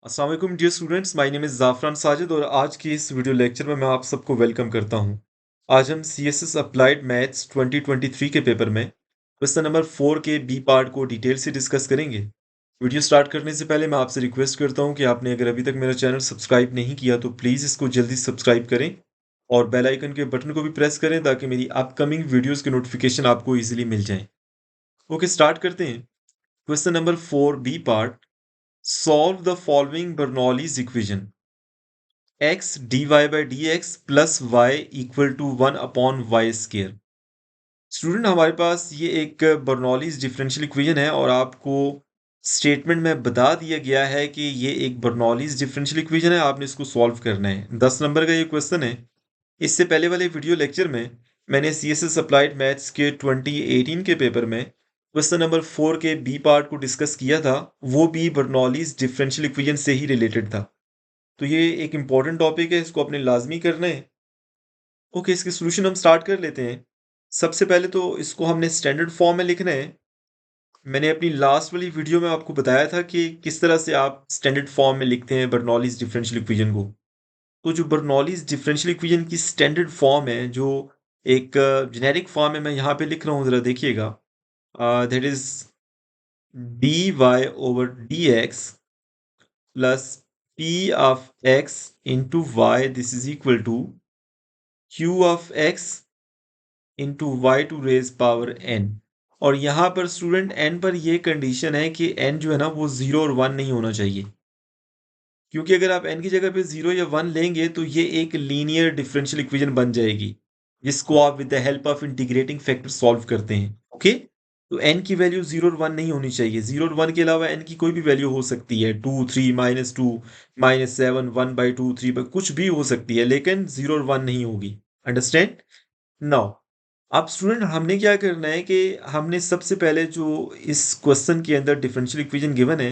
अस्सलाम वालेकुम dear students, my name is Zafran Sajid और आज की इस वीडियो लेक्चर में मैं आप सबको वेलकम करता हूं। आज हम सीएसएस अप्लाइड मैथ्स 2023 के पेपर में क्वेश्चन नंबर 4 के बी पार्ट को डिटेल से डिस्कस करेंगे। वीडियो स्टार्ट करने से पहले मैं आपसे रिक्वेस्ट करता हूं कि आपने अगर अभी तक मेरा चैनल सब्सक्राइब नहीं किया तो प्लीज़ इसको जल्दी सब्सक्राइब करें और बेल आइकन के बटन को भी प्रेस करें ताकि मेरी अपकमिंग वीडियोज़ के नोटिफिकेशन आपको ईजिली मिल जाएं। ओके, स्टार्ट करते हैं। Question number 4 B part. Solve the following Bernoulli's equation: x dy by dx plus y equal to 1 upon y square। Student, हमारे पास ये एक बर्नौलीज डिफरेंशियल इक्वेशन है और आपको स्टेटमेंट में बता दिया गया है कि ये एक बर्नौलीज डिफरेंशियल इक्वेशन है, आपने इसको सॉल्व करना है। 10 नंबर का ये क्वेश्चन है। इससे पहले वाले वीडियो लेक्चर में मैंने सीएसएस अप्लाइड मैथ्स के 2018 के पेपर में क्वेश्चन नंबर 4 के बी पार्ट को डिस्कस किया था। वो भी बर्नौलीज डिफरेंशियल इक्वेशन से ही रिलेटेड था। तो ये एक इंपॉर्टेंट टॉपिक है, इसको अपने लाजमी करना है। ओके, इसके सॉल्यूशन हम स्टार्ट कर लेते हैं। सबसे पहले तो इसको हमने स्टैंडर्ड फॉर्म में लिखना है। मैंने अपनी लास्ट वाली वीडियो में आपको बताया था कि किस तरह से आप स्टैंडर्ड फॉर्म में लिखते हैं बर्नौलीज डिफरेंशियल इक्वेशन को। तो जो बर्नौलीज डिफरेंशियल इक्वेशन की स्टैंडर्ड फॉर्म है, जो एक जेनेरिक फॉर्म है, मैं यहाँ पे लिख रहा हूँ, ज़रा देखिएगा। That is d y over d x plus p of x into y, this is equal to q of x into y to raise power n. और यहाँ पर स्टूडेंट एन पर यह कंडीशन है कि एन जो है ना वो 0 और 1 नहीं होना चाहिए, क्योंकि अगर आप एन की जगह पे 0 या 1 लेंगे तो ये एक लीनियर डिफरेंशियल इक्वेशन बन जाएगी, जिसको आप with the help of integrating factor solve करते हैं। ओके, तो एन की वैल्यू 0 और 1 नहीं होनी चाहिए। 0 और 1 के अलावा एन की कोई भी वैल्यू हो सकती है, 2 3 -2 -7 1/2 3 कुछ भी हो सकती है, लेकिन 0 और 1 नहीं होगी। Understand now. अब स्टूडेंट, हमने क्या करना है कि हमने सबसे पहले जो इस क्वेश्चन के अंदर डिफरेंशियल इक्वेशन गिवन है,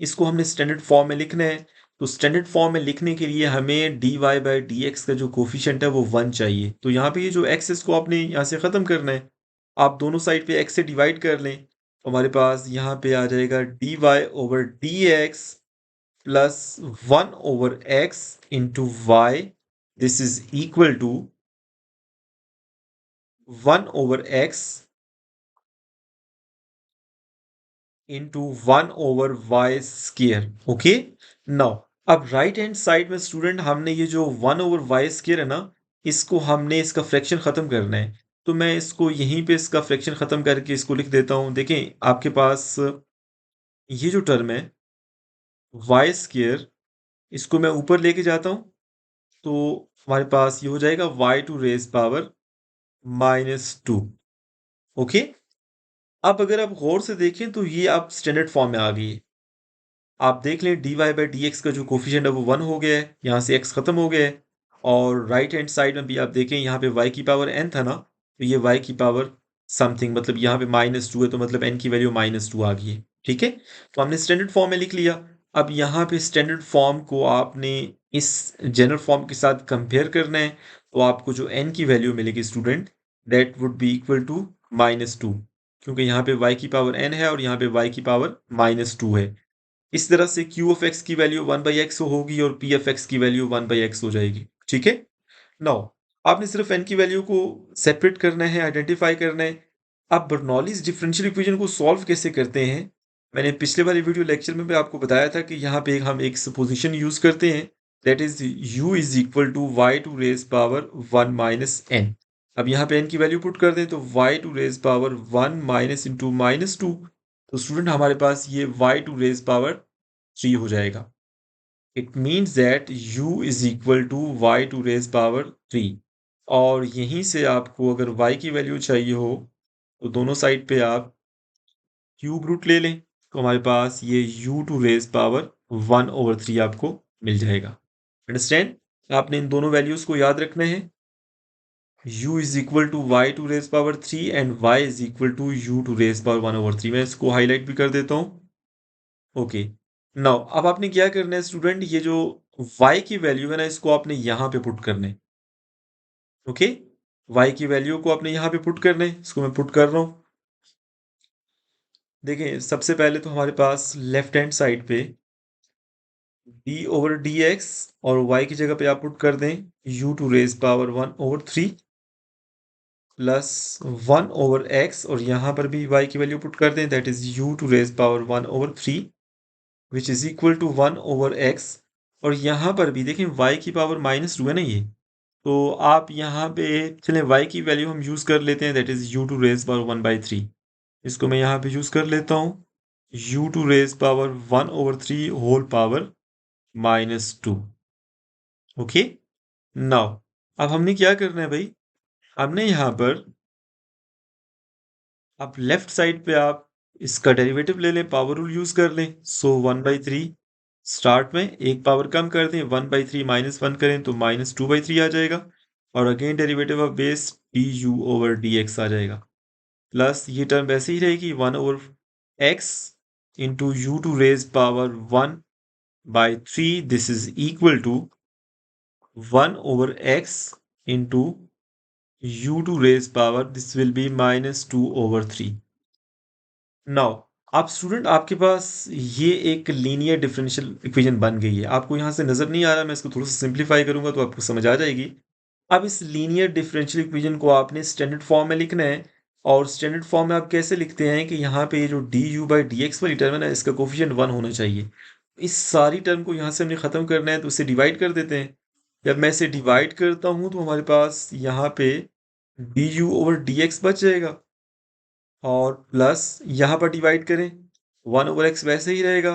इसको हमने स्टैंडर्ड फॉर्म में लिखना है। तो स्टैंडर्ड फॉर्म में लिखने के लिए हमें d y by D x का जो कोफिशिएंट है वो 1 चाहिए। तो यहाँ पे ये जो एक्स, इसको आपने यहाँ से ख़त्म करना है। आप दोनों साइड पे एक्स से डिवाइड कर लें तो हमारे पास यहाँ पे आ जाएगा d y over d x plus 1 over x into y, this is equal to 1 over x into 1 over y square. Okay, now अब राइट हैंड साइड में स्टूडेंट हमने ये जो 1 ओवर वाई स्केयर है ना, इसको हमने इसका फ्रैक्शन खत्म करना है। तो मैं इसको यहीं पे इसका फ्रैक्शन खत्म करके इसको लिख देता हूं। देखें, आपके पास ये जो टर्म है वाई स्केयर, इसको मैं ऊपर लेके जाता हूं तो हमारे पास ये हो जाएगा y to raise power -2। Okay, अब अगर आप गौर से देखें तो ये आप स्टैंडर्ड फॉर्म में आ गई है। आप देख लें d y by D x का जो कोफिशिएंट है वो 1 हो गया है, यहाँ से x खत्म हो गया है। और राइट हैंड साइड में भी आप देखें, यहाँ पे y की पावर n था ना, तो ये y की पावर समथिंग, मतलब यहाँ पे -2 है, तो मतलब n की वैल्यू -2 आ गई है। ठीक है, तो हमने स्टैंडर्ड फॉर्म में लिख लिया। अब यहाँ पे स्टैंडर्ड फॉर्म को आपने इस जनरल फॉर्म के साथ कंपेयर करना है। तो आपको जो n की वैल्यू मिलेगी student, that would be equal to -2, क्योंकि यहाँ पे y की पावर n है और यहाँ पे y की पावर -2 है। इस तरह से क्यू ऑफ एक्स की वैल्यू 1/x होगी और पी ऑफ एक्स की वैल्यू 1/x हो जाएगी। ठीक है, नाउ आपने सिर्फ एन की वैल्यू को सेपरेट करना है, आइडेंटिफाई करना है। अब बर्नौलीज डिफरेंशियल इक्वेशन को सॉल्व कैसे करते हैं, मैंने पिछले वाले वीडियो लेक्चर में भी आपको बताया था कि यहाँ पे हम एक सपोजिशन यूज करते हैं, that is u is equal to y to raise power 1 minus n. अब यहाँ पे n की वैल्यू पुट कर दें तो y to raise power 1 minus into -2। तो स्टूडेंट, हमारे पास ये y टू रेज पावर 3 हो जाएगा। It means that u is equal to y to raise power 3। और यहीं से आपको अगर y की वैल्यू चाहिए हो तो दोनों साइड पे आप क्यूब रूट ले लें, तो हमारे पास ये u टू रेज पावर 1/3 आपको मिल जाएगा। अंडरस्टैंड, आपने इन दोनों वैल्यूज को याद रखना है। u is equal to y to raise power 3 and y is equal to u to raise power 1/3। मैं इसको हाईलाइट भी कर देता हूँ। ओके, नाउ अब आपने क्या करना है स्टूडेंट, ये जो y की वैल्यू है ना, इसको आपने यहाँ पे पुट करना है। ओके, y की वैल्यू को आपने यहाँ पे पुट करना है, इसको मैं पुट कर रहा हूँ। देखें, सबसे पहले तो हमारे पास लेफ्ट हैंड साइड पे डी ओवर डी एक्स और वाई की जगह पे आप पुट कर दें u to raise power 1/3 plus 1/x और यहाँ पर भी y की वैल्यू पुट कर दें, that is u to raise power 1/3 which is equal to 1/x। और यहाँ पर भी देखें y की पावर -2 है ना ये, तो आप यहाँ पे चलें y की वैल्यू हम यूज़ कर लेते हैं, that is u to raise power 1/3। इसको मैं यहाँ पे यूज़ कर लेता हूँ, u to raise power 1/3 whole power -2। Okay, now अब हमने क्या करना है भाई, हमने यहाँ पर आप लेफ्ट साइड पे आप इसका डेरिवेटिव ले लें, पावर रूल यूज कर लें। सो 1/3 स्टार्ट में एक पावर कम कर दें, 1/3 -1 करें तो -2/3 आ जाएगा। और again derivative of base du/dx आ जाएगा, प्लस ये टर्म वैसे ही रहेगी 1/x into u to raise power 1/3, this is equal to 1/x into u to raise power, this will be -2/3। Now आप स्टूडेंट, आपके पास ये एक लीनियर डिफरेंशियल इक्वेशन बन गई है। आपको यहाँ से नज़र नहीं आ रहा, मैं इसको थोड़ा सा सिंप्लीफाई करूंगा तो आपको समझ आ जाएगी। अब इस लीनियर डिफरेंशियल इक्वेशन को आपने स्टैंडर्ड फॉर्म में लिखना है। और स्टैंडर्ड फॉर्म में आप कैसे लिखते हैं कि यहाँ पे ये जो D U by D x वाली टर्म है ना, इसका कोफिशिएंट 1 होना चाहिए। इस सारी टर्म को यहाँ से हमने ख़त्म करना है, तो इसे डिवाइड कर देते हैं। जब मैं इसे डिवाइड करता हूँ तो हमारे पास यहाँ पे D you over d x बच जाएगा, और प्लस यहाँ पर डिवाइड करें 1/x वैसे ही रहेगा,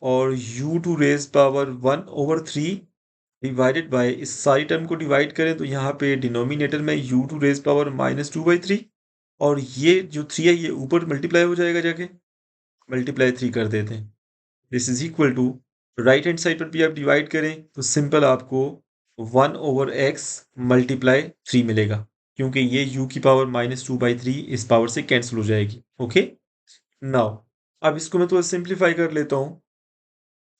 और u to raise power 1/3 divided by, इस सारी टर्म को डिवाइड करें तो यहाँ पे डिनोमिनेटर में u टू रेज पावर -2/3, और ये जो 3 है ये ऊपर मल्टीप्लाई हो जाएगा, जाके मल्टीप्लाई 3 कर देते हैं। This is equal to, right hand side पर भी आप डिवाइड करें तो सिंपल आपको 1/x मल्टीप्लाई 3 मिलेगा, क्योंकि ये u की पावर -2/3 इस पावर से कैंसिल हो जाएगी। ओके, नाउ अब इसको मैं थोड़ा सिंप्लीफाई कर लेता हूँ।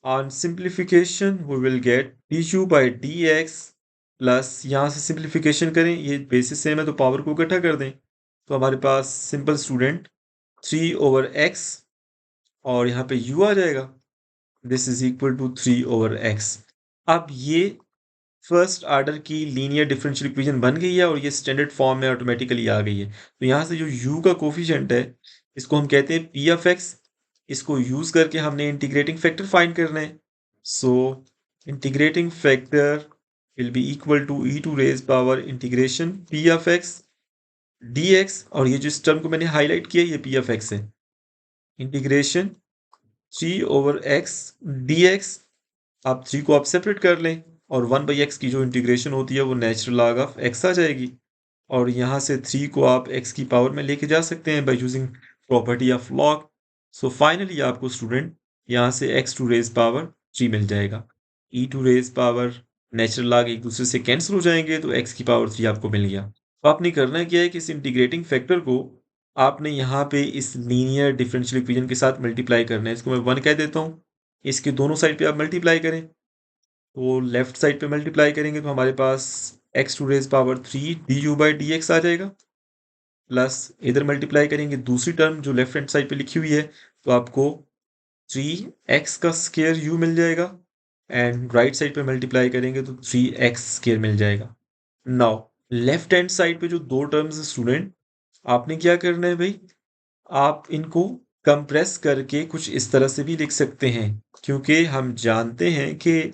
On simplification we will get du by dx, plus यहाँ से सिंप्लीफिकेशन करें, ये बेसिस सेम है तो पावर को इकट्ठा कर दें, तो हमारे पास सिंपल स्टूडेंट 3/x और यहाँ पे u आ जाएगा, this is equal to 3/x। अब ये फर्स्ट आर्डर की लीनियर डिफरेंशियल इक्वेशन बन गई है और ये स्टैंडर्ड फॉर्म में ऑटोमेटिकली आ गई है। तो यहाँ से जो u का कोफिशिएंट है इसको हम कहते हैं p ऑफ x। इसको यूज करके हमने इंटीग्रेटिंग फैक्टर फाइंड करना है। So integrating factor will be equal to e to raise power integration p of x dx, और ये जो इस टर्म को मैंने हाईलाइट किया ये p ऑफ x है, इंटीग्रेशन 3/x dx। आप 3 को आप सेपरेट कर लें और 1/x की जो इंटीग्रेशन होती है वो नेचुरल लॉग ऑफ x आ जाएगी, और यहाँ से 3 को आप x की पावर में लेके जा सकते हैं by using property of log. So finally आपको स्टूडेंट यहाँ से x टू रेज पावर 3 मिल जाएगा। e to raise power natural log एक दूसरे से कैंसिल हो जाएंगे तो x की पावर 3 आपको मिल गया। तो आपने करना क्या है कि इस इंटीग्रेटिंग फैक्टर को आपने यहाँ पे इस लीनियर डिफरेंशियल इक्वेशन के साथ मल्टीप्लाई करना है। इसको मैं 1 कह देता हूँ, इसके दोनों साइड पे आप मल्टीप्लाई करें, तो लेफ्ट साइड पे मल्टीप्लाई करेंगे तो हमारे पास x to raise power 3 D U by D X आ जाएगा, प्लस इधर मल्टीप्लाई करेंगे दूसरी टर्म जो लेफ्ट हैंड साइड पे लिखी हुई है, तो आपको 3x का स्केयर u मिल जाएगा, एंड राइट साइड पे मल्टीप्लाई करेंगे तो 3x स्केयर मिल जाएगा। नाउ लेफ्ट हैंड साइड पे जो दो टर्म्स स्टूडेंट, आपने क्या करना है भाई, आप इनको कंप्रेस करके कुछ इस तरह से भी लिख सकते हैं, क्योंकि हम जानते हैं कि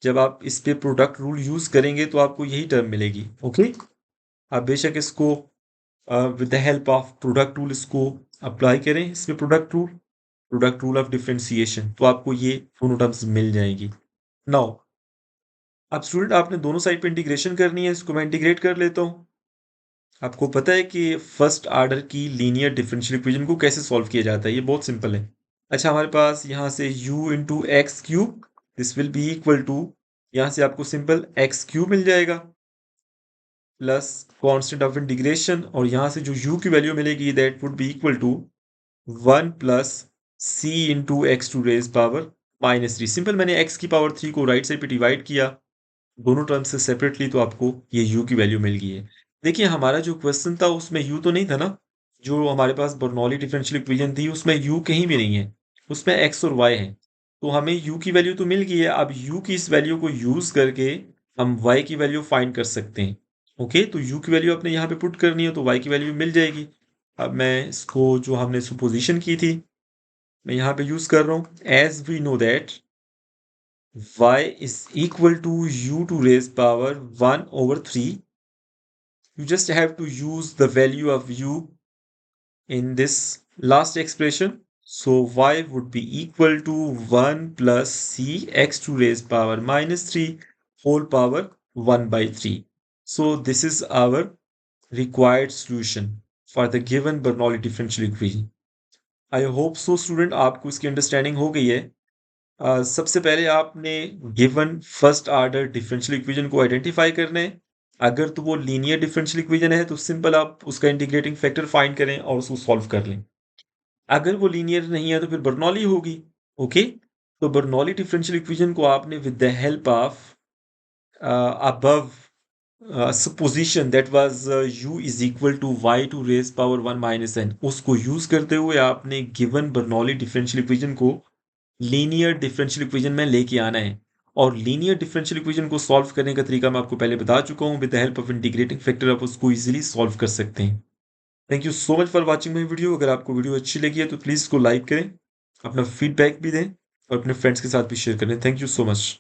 जब आप इस पे प्रोडक्ट रूल यूज करेंगे तो आपको यही टर्म मिलेगी। ओके, आप बेशक इसको with the help of product rule इसको अप्लाई करें, इसमें प्रोडक्ट रूल ऑफ डिफरेंशिएशन, तो आपको ये दोनों टर्म्स मिल जाएगी। नाउ अब स्टूडेंट आपने दोनों साइड पे इंटीग्रेशन करनी है, इसको मैं इंटीग्रेट कर लेता हूँ। आपको पता है कि फर्स्ट आर्डर की लीनियर डिफरेंशियल इक्वेशन को कैसे सॉल्व किया जाता है, ये बहुत सिंपल है। अच्छा, हमारे पास यहाँ से u into x cube, this will be equal to, यहाँ से आपको सिंपल एक्स क्यूब मिल जाएगा, प्लस कांस्टेंट ऑफ इंटीग्रेशन, और यहाँ से जो u की वैल्यू मिलेगी that would be equal to 1 plus c into x to raise power -3। Simple मैंने x की पावर 3 को राइट साइड पे डिवाइड किया दोनों टर्म से सेपरेटली, तो आपको ये u की वैल्यू मिल गई है। देखिए हमारा जो क्वेश्चन था उसमें u तो नहीं था ना, जो हमारे पास बर्नौली डिफरेंशियल इक्वेशन थी उसमें u कहीं भी नहीं है, उसमें x और y है। तो हमें u की वैल्यू तो मिल गई है। अब u की इस वैल्यू को यूज करके हम y की वैल्यू फाइंड कर सकते हैं। ओके, तो u की वैल्यू अपने यहाँ पे पुट करनी है तो y की वैल्यू मिल जाएगी। अब मैं इसको जो हमने सुपोजिशन की थी मैं यहाँ पे यूज कर रहा हूँ। As we know that y is equal to u to raise power 1/3, you just have to use the value of u in this last expression. So y would be equal to 1 plus c x to raise power minus 3 whole power 1 by 3. So this is our required solution for the given Bernoulli differential equation. I hope so student आपको इसकी understanding हो गई है। सबसे पहले आपने given first order differential equation को identify करना है। अगर तो वो लीनियर डिफरेंशियल इक्वेशन है तो सिंपल आप उसका इंटीग्रेटिंग फैक्टर फाइंड करें और उसको सॉल्व कर लें। अगर वो लीनियर नहीं है तो फिर बर्नौली होगी। ओके, तो बर्नौली डिफरेंशियल इक्वेशन को आपने with the help of above supposition that was u is equal to y to raise power 1 minus n, उसको यूज करते हुए आपने गिवन बर्नौली डिफरेंशियल इक्वेशन को लीनियर डिफरेंशियल इक्वेशन में लेके आना है। और लीनियर डिफरेंशियल इक्वेशन को सॉल्व करने का तरीका मैं आपको पहले बता चुका हूँ। With the help of integrating factor आप उसको इजीली सॉल्व कर सकते हैं। Thank you so much for watching my video. अगर आपको वीडियो अच्छी लगी है तो प्लीज़ इसको लाइक करें, अपना फीडबैक भी दें और अपने फ्रेंड्स के साथ भी शेयर करें। Thank you so much.